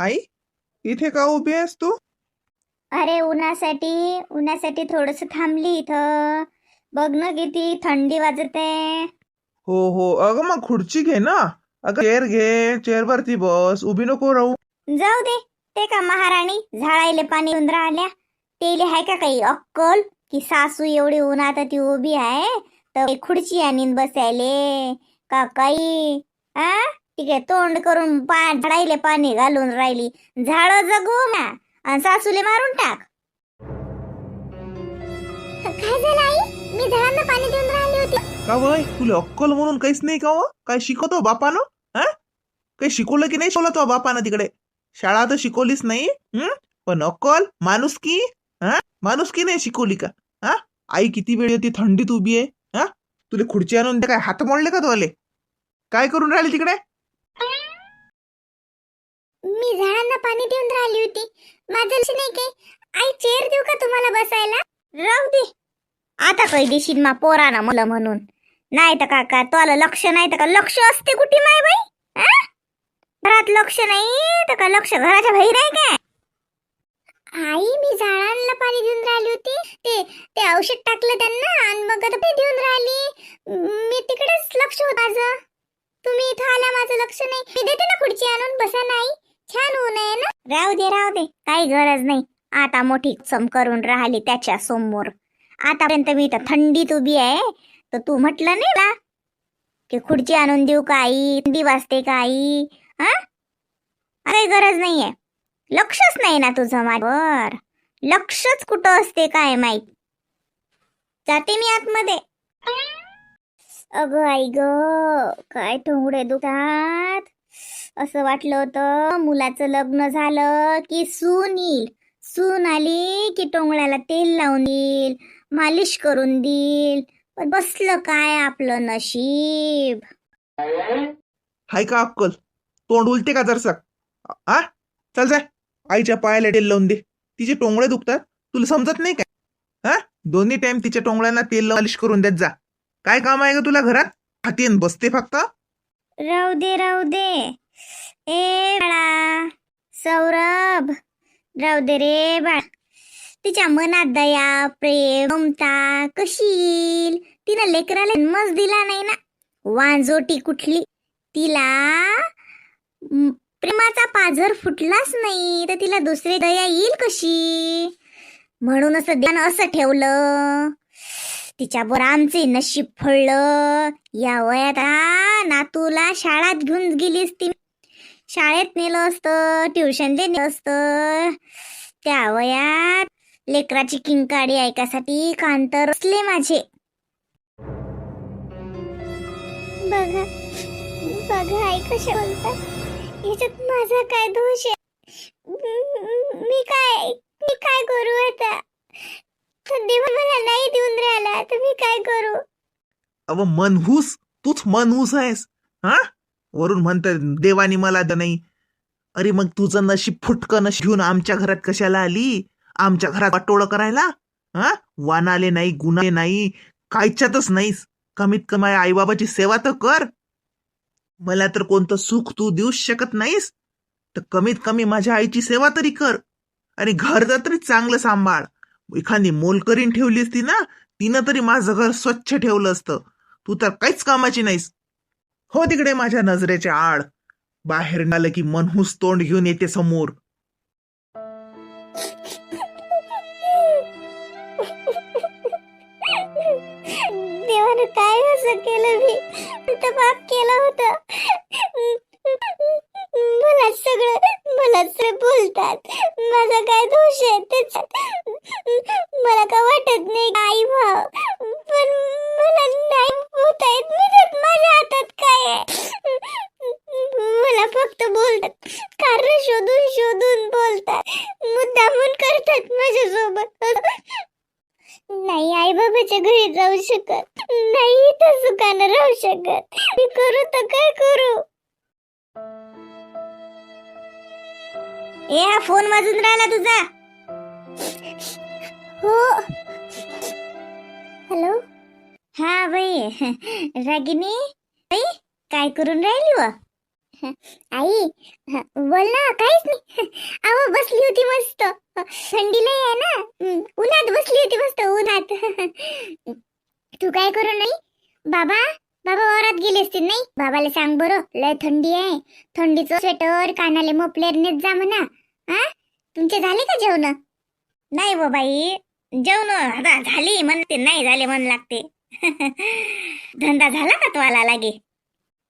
आई, इथे का उभी आहेस तू? अरे उन्हासाठी थोडस थांबली इथं. बघ ना किती थंडी वाजते. हो हो, अगं मग खुर्ची घे ना. अगं चेअर घे, चेअरवरती बस, उभी नको राहू. जाऊ दे. ते का महाराणी झाडायले पाणी येऊन राहिल्या. तेले हाय का काही अक्कल की सासू एवढी उन्हात ती उभी आहे तर खुर्ची आणीन बसायले का काही. आ ठीक आहे, तोंड करून झाडायले पाणी घालून राहिली. झाड जगू ना आणि सासूले मारून टाक. काय झालं आई? मी झाडांना पाणी देऊन राहिली होती. का वय तुला अक्कल म्हणून काहीच नाही का हो? काय शिकवतो बापानं? हा, काही शिकवलं की नाही शिकवलं तो बापानं तिकडे? शाळा तर शिकवलीच नाही. पण अक्कल माणुसकी, हा, माणुसकी नाही शिकवली का? हा, आई किती वेळ होती थंडीत उभी आहे. हा, तुला खुर्ची आणून काय हात मोडले का तुले? काय करून राहिले तिकडे? मी झाडांना पाणी देऊन राहिली होती. माझं लक्ष नाही काय. आई चेअर देऊ का तुम्हाला बसायला? राहू दे. आता काही देशील मा पोराना मुलं म्हणून. नाही तर काका तुला लक्ष नाही तर का लक्ष असते कुठे माय बाई? आ? घरात लक्ष नाही तर का लक्ष घराच्या बाहेर आहे काय? आई मी झाडांना पाणी देऊन राहिली होती. ते ते औषध टाकलं त्यांना आणि मग आता ते देऊन राहिली. मी तिकडेच लक्ष होतं माझं. तुम्ही इथं आला माझं लक्ष नाही. मी देते ना खुर्ची आणून बसा. नाही छान ऊन आहे ना. राहू दे काही गरज नाही. आता मोठी सम करून राहिली त्याच्या समोर. आतापर्यंत मी इथं थंडीत उभी आहे तर तू म्हटलं नाही का की खुर्ची आणून देऊ का आई, थंडी वाजते का आई? हा, काही गरज नाहीये. लक्षच नाही ना तुझं माझ्यावर. लक्षच कुठं असते काय माहित. जाते मी आतमध्ये. अगं आई ग, काय ठोंगडे दुखतात. असं वाटलं होतं मुलाचं लग्न झालं की सून येईल. सून आली की टोंगळ्याला तेल लावून देईल, मालिश करून देईल. पण बसलं काय आपलं नशीब. हाय का अक्कल? तोंड उलटे का जरसक? हा, चल जाय, आईच्या पायाला तेल लावून दे. तिचे टोंगळे दुखतात, तुला समजत नाही काय? हा, दोन्ही टाइम तिच्या टोंगळ्यांना तेल मालिश करून देत जा. काय काम आहे का तुला घरात? हातीन बसते फक्त. राहू दे ए बाळा सौरभ. राहू दे रे बाळ. तिच्या मनात दया, प्रेम, ममता कशी येईल? तिनं लेकराला जन्मच दिला नाही ना. वांजोटी कुठली. तिला प्रेमाचा पाझर फुटलाच नाही तर तिला दुसरी दया येईल कशी? म्हणून असं ध्यान असं ठेवलं. तिच्यावर आमचे नशीब फळलं. या वयात नातूला शाळेत घेऊन गेलीस ती. शाळेत नेलं असतं, ट्युशनला नेलं असतं. त्या वयात लेकराची किंकाडी ऐकासाठी कांतर असले माझे. बघा बघा आई कशा बोलतात. याच्यात माझा काय दोष आहे? मी काय करू आता? तर देवा मला नाही देऊन राहिला तर मी काय करू? अव मनहूस, तूच मनहूस आहेस. हा, वरून म्हणतात देवानी मला नाही. अरे मग तुझं नशीब फुटकं नशीब घेऊन आमच्या घरात कशाला आली? आमच्या घरात वाटोळं करायला? हा, वानाले नाही, गुन्हे नाही, कायच्यातच नाहीस. कमीत कमी आईबाबाची सेवा तर कर. मला तर कोणतं सुख तू देऊच शकत नाहीस, तर कमीत कमी माझ्या आईची सेवा तरी कर. आणि घर तरी चांगलं सांभाळ. एखादी मोलकरीन ठेवली असती ना, तिनं तरी माझं घर स्वच्छ ठेवलं असतं. तू तर काहीच कामाची नाहीस. हो तिकडे माझ्या नजरेच्या आड. बाहेर आलं की मनहूस तोंड घेऊन येते समोर. देवाने काय असं केलं? मी तर पाप केलं होतं. मला सगळं बोलतात. माझा काय दोष आहे त्याच्यात? मला काय वाटत नाही आई भाव, पण मला नाही होता येत. माझ्या हातात काय आहे? मला फक्त बोलतात, कारण शोधून शोधून बोलतात, मुद्दामून करतात माझ्यासोबत. नाही आई बाबाच्या घरी जाऊ शकत नाही, इथं सुखानं राहू शकत. मी करू तर काय करू? ए हा फोन वाजून राहिला तुझा. हो हॅलो. हा बाई रागिनी बाई, काय करून राहिली व? आई बोल ना, काहीच नाही. अहो बसली होती मस्त. थंडी लय आहे ना. उन्हात बसली होती मस्त उन्हात. तू काय करू नाही? बाबा बाबा वावरात गेले असतील नाही? बाबाला सांग बरं, लय थंडी आहे. थंडीचं स्वेटर कानाले मफलर नेत जा म्हणा. हा, तुमचे झाले का जेवण? नाही हो बाई, जेवण आता झाली म्हणते, नाही झाले म्हण लागते. धंदा झाला का तुम्हाला लागे?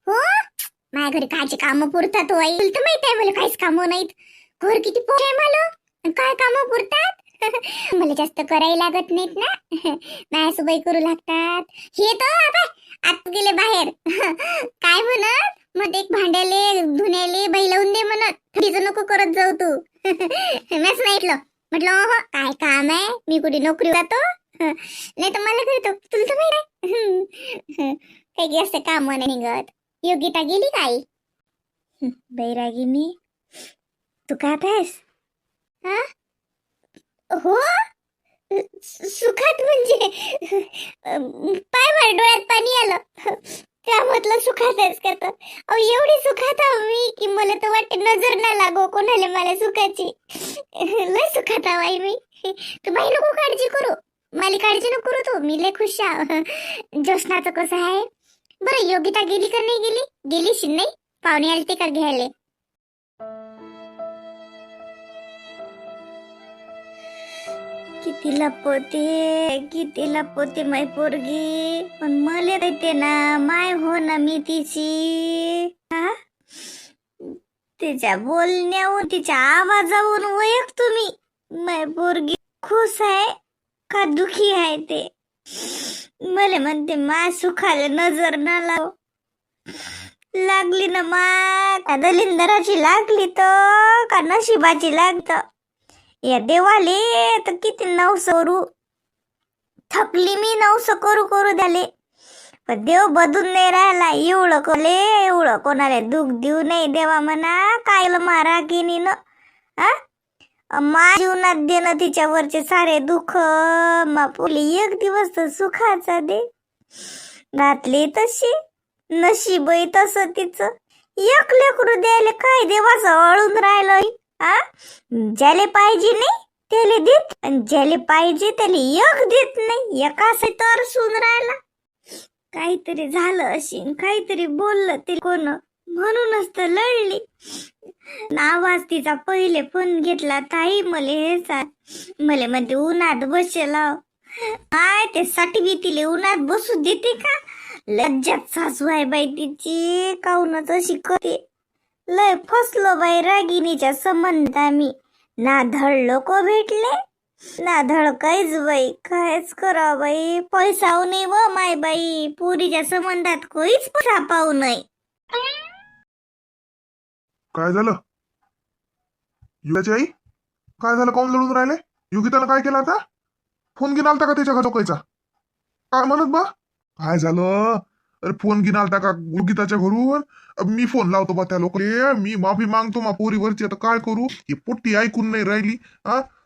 हो, माझ्या घरी कायचे काम पुरतात हो आई? तुला तर माहित आहे मला काहीच कामं नाहीत. घर किती पोर आहे मला, काय कामं पुरतात? मला जास्त करायला लागत नाहीत ना. माझ्यासोबत करू लागतात. हे तर आता गेले बाहेर. काय म्हणत मग, एक भांड्याले धुण्याले बाई लावून दे म्हणत. थोडीच नको करत जाऊ तू. मीच नाही म्हटलं हो काय काम आहे, मी कुठे नोकरी जातो. नाही तर मला करतो. तुला तर माहित आहे काही जास्त काम नाही निघत. योगिता गेली काय? बैरागिनी तू काय आहेस? हा हो, सुखात म्हणजे पाय मार, डोळ्यात पाणी आलं. त्या म्हटलं सुखात आहेस का? तर अहो एवढी सुखात आहो मी की मला तर वाटते नजर ना लागो कोणाला मला सुखाची. लय सुखात आहो मी. तू बाई नको काळजी करू, मला काळजी नको करू तू, मी लय खुश आहे. ज्योत्स्नाचं कसं आहे बरं? योगिता गेली का नाही गेली? गेलीशी नाही? पाहुणे आले ते का घ्यायला? किती लपवते माय पोरगी, पण मला येते ना माय हो ना मी तिची. तिच्या बोलण्याहून तिच्या आवाजावरून ओळख तुम्ही माय पोरगी खुश आहे का दुखी आहे ते. मला म्हणते मा सुखाला नजर ना लाव. लागली ना मा दलिंदराची लागली तर का नशिबाची लागत. या देवाले तर किती नवस करू, थकली मी नवस करू करू द्याले, पण देव बदून नाही राहिला. एवढं कोणाला दुःख देऊ नाही देवा म्हणा. काय मारा की न मा जीवनात देणं तिच्यावरचे सारे दुःख मा पोली एक दिवस तर सुखाचा दे. घातली तशी नशीबही तसं तिचं. एक लेकरू द्यायला काय देवाचं अळून राहिलं. ज्याले पाहिजे नाही त्याले देत, आणि ज्याले पाहिजे त्याले एक देत नाही. एकाच तर सुन राहिला. काहीतरी झालं अशी, काहीतरी बोललं ते कोण, म्हणूनच तर लढली. आवाज तिचा पहिले फोन घेतला, ताई मले हे सांग. मले म्हणते उन्हात बसेला. काय ते साठवी तिले उन्हात बसू देते का? लज्जात सासू आहे बाई तिची, काऊनच अशी करते. लय फसलो बाई रागिनीच्या संबंधात आम्ही. ना धड लोक भेटले ना धड काहीच बाई. कायच करा बाई, पैसा नाही व माय बाई. पुरीच्या संबंधात काहीच पैसा पाहू नाही. काय झालं युगाची आई? काय झालं, काऊन लढून राहिले? योगितानं काय केलं आता? फोन घेऊन आलता का त्याच्या घरोकायचा? काय म्हणत बा? काय झालं? अरे फोन घेऊन आलता का योगिताच्या घरून? मी फोन लावतो बा त्या लोकांना, मी माफी मागतो मा पोरीवरची. आता काय करू, ही पोट्टी ऐकून नाही राहिली.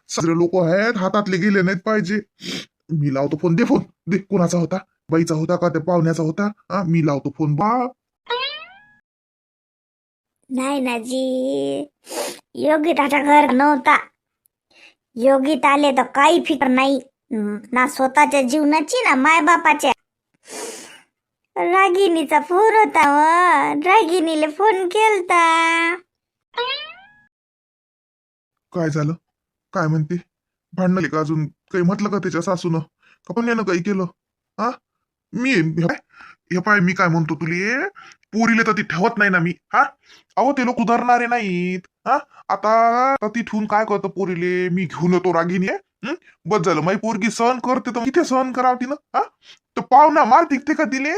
सगळे लोक आहेत, हातातले गेले नाहीत पाहिजे. मी लावतो फोन. दे फोन दे. कोणाचा होता? बाईचा होता का त्या पाहुण्याचा होता? मी लावतो फोन बा. नाही ना जी, योगिताच्या घर नव्हता. योगिता आले तर काही फिकर नाही ना स्वतःच्या जीवनाची ना मायबापाच्या. रागिनीचा फोन होता व रागिनीले फोन केलता. काय झालं? काय म्हणते? भांडणले का अजून? काही म्हटलं का त्याच्या सासूनं? का पण यानं काही केलं? हे पाय मी काय म्हणतो तुले, पोरीले तर ती ठेवत नाही ना मी. अहो ते लोक उधरणारे नाहीत. आता तिथून काय करतो पोरीले मी घेऊन येतो रागिनी. बस झालं, माई पोरगी सहन करते तर इथे सहन करावं तिनं. तर पाहुणा मार तिकते का तिले?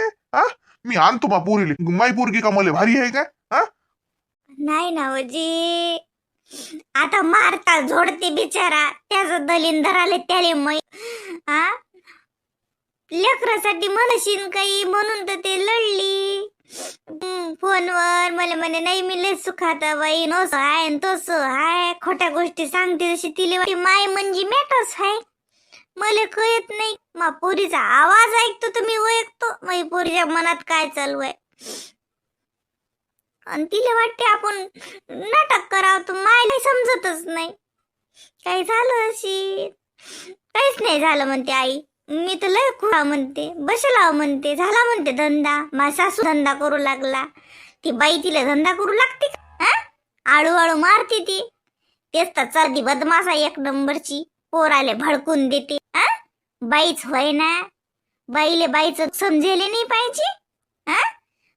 मी आणतो मा पोरीले. माई पोरगी का मला भारी आहे काय? नाही ना वजी, आता मारता झोडते बिचारा. त्याचं दलिंदर आले त्याले मै लेकरासाठी म्हणशीन काही, म्हणून तर ते लढली. फोनवर मला म्हणे नाही मी लय सुखात बाई, नसं आहे तसं आहे, खोट्या गोष्टी सांगते जशी तिले माय म्हणजे मॅटच आहे. मला कळत नाही. मा पोरीचा आवाज ऐकतो तर मी ओळखतो माई पोरीच्या मनात काय चालू आहे. आणि तिला वाटते आपण नाटक करावं, तर मायला समजतच नाही. काही झालं अशी काहीच नाही झालं म्हणते आई. मी तर लय खुळा म्हणते, बसला म्हणते, झाला म्हणते धंदा. माझा सासू धंदा करू लागला. ती बाई तिला धंदा करू लागते का? आळू मारते ती. तेच तर चालती बदमाश आहे एक नंबरची. पोराले भडकून देते. बाईच होय ना, बाईले बाईचं समजेले नाही पाहिजे.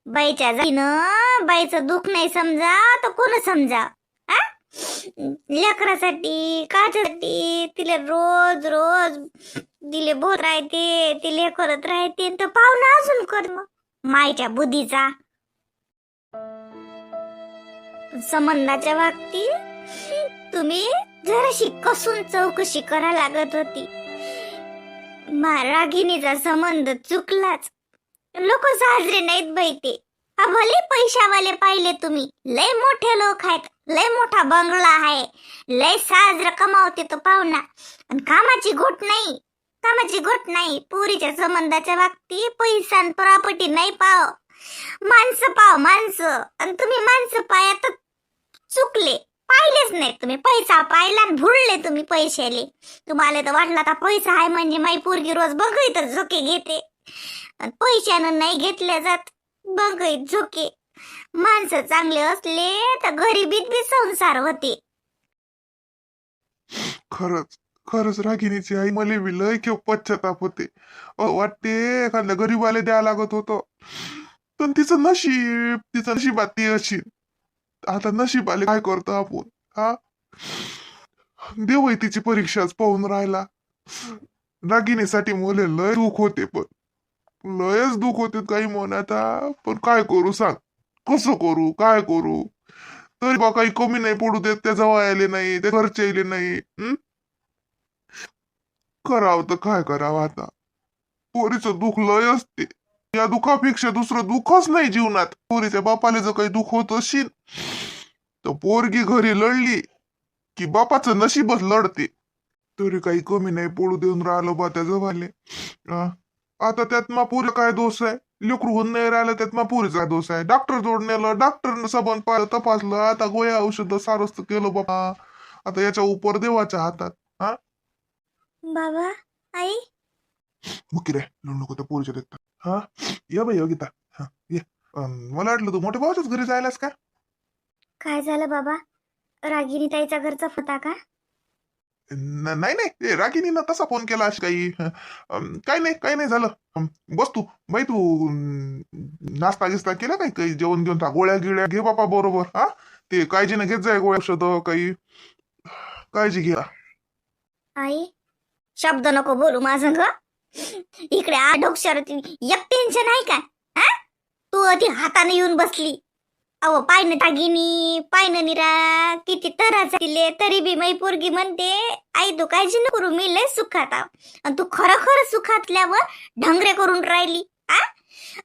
बाईच्या जाईनं बाईचं दुःख नाही समजा तर कोण समजा? लेकरासाठी काच्यासाठी तिला रोज रोज दिले बोल राहते, तिले करत राहते, तर पाहुणा अजून कर मग मायच्या बुद्धीचा. संबंधाच्या बाबतीत तुम्ही जराशी कसून चौकशी करा लागत होती. रागिणीचा संबंध चुकलाच. लोक साजरे नाहीत बाई ते. भले पैशावाले पाहिले तुम्ही, लय मोठे लोक आहेत, लय मोठा बंगला आहे, लय साजरं कमावते तो पाहुणा. आणि कामाची घोट नाही, कामाची घोट नाही. पुरीच्या संबंधाच्या बाबतीत पैसा आणि प्रॉपर्टी नाही पाव, माणसं पाव माणसं. आणि तुम्ही माणसं पायात चुकले, पाहिलेच नाही तुम्ही. पैसा पाहिला आणि भुळले तुम्ही पैशाले. तुम्हाला तर वाटलं आता पैसा आहे म्हणजे माई पोरगी रोज बघित झोके घेते. पैशानं नाही घेतले जात बघित झोके. माणसं चांगले असले तर गरिबीत बी संसार होते. खरंच खरंच रागिणीची आई मला बी लय केव पश्चाताप होते. वाटते एखाद्या गरीबाला द्यायला लागत होतं, पण तिचं नशिबात ती अशी. आता नशिबाले काय करतो आपण? देवही तिची परीक्षाच पाहून राहिला. रागिणीसाठी मुले लय दुःख होते, पण लयच दुःख होते काही मन. आता पण काय करू सांग, कसं करू, काय करू? तरी बा काही कमी नाही पडू देत. त्या जवळ आले नाही, ते खर्च येले नाही. करावं तर काय करावं आता? पोरीचं दुःख लय असते. या दुःखापेक्षा दुसरं दुःखच नाही जीवनात. पोरीच्या बापाला जर काही दुःख होत असेल तर पोरगी घरी लढली की बापाचं नशीबच लढते. तरी काही कमी नाही पडू देऊन राहिलो बा त्या जवाले. आता त्यात मा पुरे काय दोष आहे? लेकरू होऊन नाही राहिलं त्यात मा पुरीचा दोष आहे. डॉक्टर जोड नेलं, डॉक्टरनं सबन पाहिलं, तपासलं, आता गोळ्या औषध सारच केलं बाबा. आता याच्या उपर देवाच्या हातात. बाबा आई मुकी रे, लढू नको त्या पोरीच्या देखता. ये बाई योगिता, ये. मला वाटलं तू मोठ्या भावाच्याच घरी जायलास का? काय झालं बाबा? रागिनी ताईचा घरचा होता का? नाही नाही, रागिनीनं तसा फोन केला अशी काही. काही नाही झालं. बस तू बाई, तू नाश्ता गिस्ता केला काही? काही जेवण घेऊन गोळ्या गिळ्या घे बापा बरोबर. ते काळजीने घेत जाय गोळ्या औषध, काही काळजी घ्या. आई शब्द नको बोलू माझं ग. इकडे डोक्यावर एक टेन्शन आहे का? तू अधी हाताने येऊन बसली. अहो पायन टागिनी, पायन निरा, किती तराचा दिले, तरी बी मै पोरगी म्हणते आई तू काळजी नको करू, मी लय सुखात आहो. आणि तू खरं सुखातल्यावर ढंगरे करून राहिली.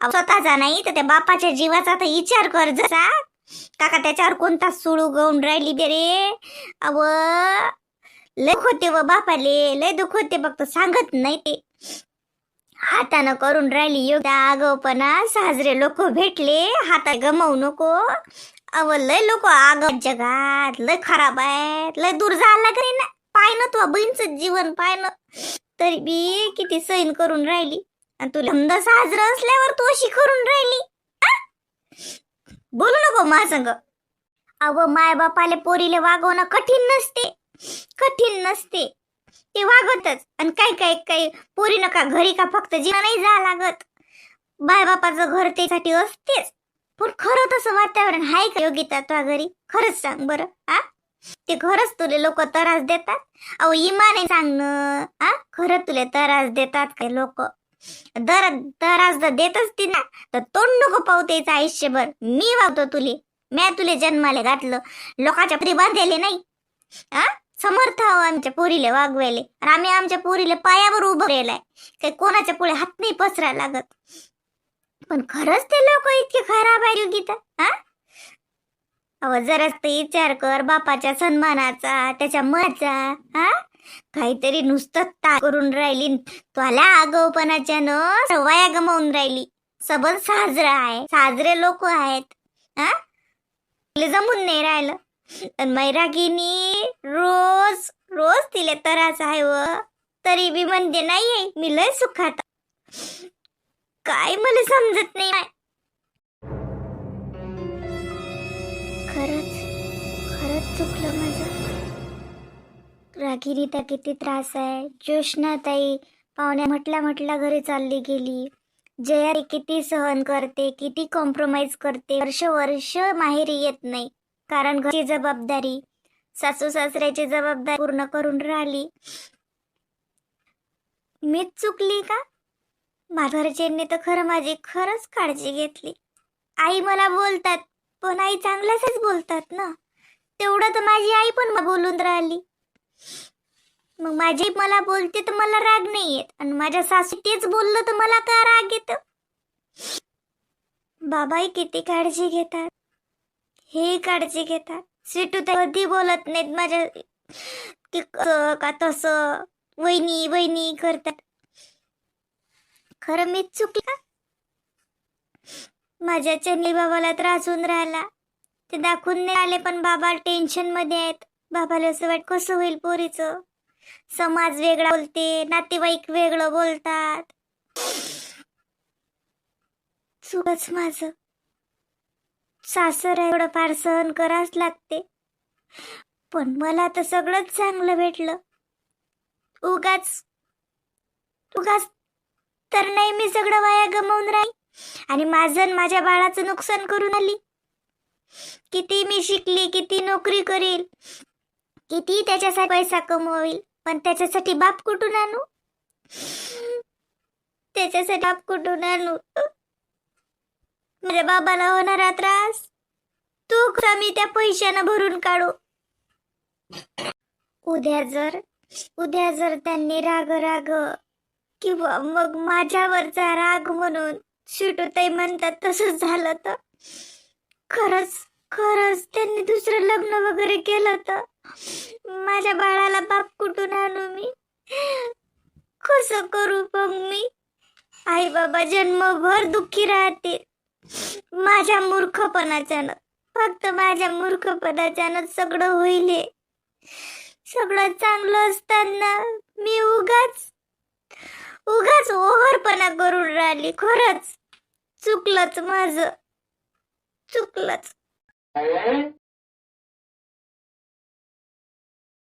स्वतःचा नाही तर त्या बापाच्या जीवाचा आता विचार कर जसा. काका त्याच्यावर कोणता सुळू गवून राहिली बेरे. अव लय होते व बापाले, लय दुःख होते, फक्त सांगत नाही ते. हातानं करून राहिली योग्य आगाऊपणा. साजरे लोक भेटले, हातात गमावू नको. अव लय लोक आगाऊ जगात, लय खराब आहेत, लय दूर जायला लागले ना. पाय ना तू बहीणचं जीवन पाय ना, तरी बी किती सैन करून राहिली. आणि तुला समद साजरं असल्यावर तू अशी करून राहिली. बोलू नको मा संग. अव माय बापाले पोरीले वागवणं कठीण नसते, कठीण नसते. ते वागतच. आणि काही पोरी नका घरी का फक्त जीवन नाही जा लागत. बाय बापाचं घर त्यासाठी असतेच. पण खरं तसं वातावरण आहे का योगिता तुझ्या घरी? खरंच सांग बरं. ते खरंच तुले लोक त्रास देतात? अहो इमाने सांग ना. खरं तुले त्रास देतात काय लोक? त्रास जर देत असती ना तर तोंड नको पाहू त्याचं आयुष्यभर. मी वागतो तुले, म्या तुले जन्माले घातलं, लोकांच्या परी बांधलेले नाही. समर्थ आहो आमच्या पोरीले वागवायले. आणि आम्ही आमच्या पोरीले पायावर उभं राहिलाय. काही कोणाच्या पुढे हात नाही पसरायला लागत. पण खरंच ते लोक इतके खराब आहे योगिता? अहो जराच ते विचार कर बापाच्या सन्मानाचा, त्याच्या मनाचा. काहीतरी नुसतं ता करून राहिली. तुला आगाऊपणाच्या न वया गमावून राहिली. सबन साजरा आहे, साजरे लोक आहेत. तिला जमून नाही राहिलं. आणि मैरागिनी रोज रोज तिला त्रास आहे व तरी बी म्हणते नाही मी लय सुखात. काय मला समजत नाही. खरंच खरंच चुकलं माझं. रागिरीता किती त्रास आहे. ज्योष्णाताई पाहुण्या म्हटल्या घरी चालली गेली. जया किती सहन करते, किती कॉम्प्रोमाइज करते. वर्ष माहेरी येत नाही कारण घरची जबाबदारी, सासू सासऱ्याची जबाबदारी पूर्ण करून राहिली. मीच चुकली का? माझ्या घरच्यांनी तर खरं माझी खरंच काळजी घेतली. आई मला बोलतात पण आई चांगल्याच बोलतात ना. तेवढं तर माझी आई पण मला बोलून राहिली. मग माझी मला बोलते तर मला राग नाही येत आणि माझ्या सासू तेच बोललं तर मला का राग येत. बाबाही किती काळजी घेतात, हे काळजी घेतात. स्वीटू कधी बोलत नाहीत माझ्या की का तसं वहिनी वहिनी करतात. खरं मीच चुकली का? माझ्या चन्नी बाबाला त्रास होऊन राहिला, ते दाखवून नाही आले पण बाबा टेन्शन मध्ये आहेत. बाबाला असं वाट कसं होईल पोरीचं. समाज वेगळा बोलते, नातेवाईक वेगळं बोलतात. चुकच माझं. सासर एवढं फार सहन करावंच लागते पण मला तर सगळंच चांगलं भेटलं. उगाच उगाच तर नाही मी सगळं वाया गमावून राही आणि माझं माझ्या बाळाचं नुकसान करून आली. किती मी शिकली, किती नोकरी करील, किती त्याच्यासाठी पैसा कमवेल पण त्याच्यासाठी बाप कुठून आणू. त्याच्यासाठी बाप कुठून आणू. माझ्या बाबाला होणारा त्रास तो कसा मी त्या पैशानं भरून काढू. उद्या जर त्यांनी राग किंवा मग माझ्यावरचा राग म्हणून शिटूताई म्हणतात तसंच झालं तर खरंच त्यांनी दुसरं लग्न वगैरे केलं तर माझ्या बाळाला बाप कुठून आणू मी. कसं करू मग मी. आई बाबा जन्मभर दुःखी राहते माझ्या मूर्खपणाच्यानं. फक्त माझ्या मूर्खपणाच्यानं सगळं होईल. सगळं चांगलं असताना मी उगाच ओव्हरपणा करून राहिली. खरंच चुकलंच माझं, चुकलंच.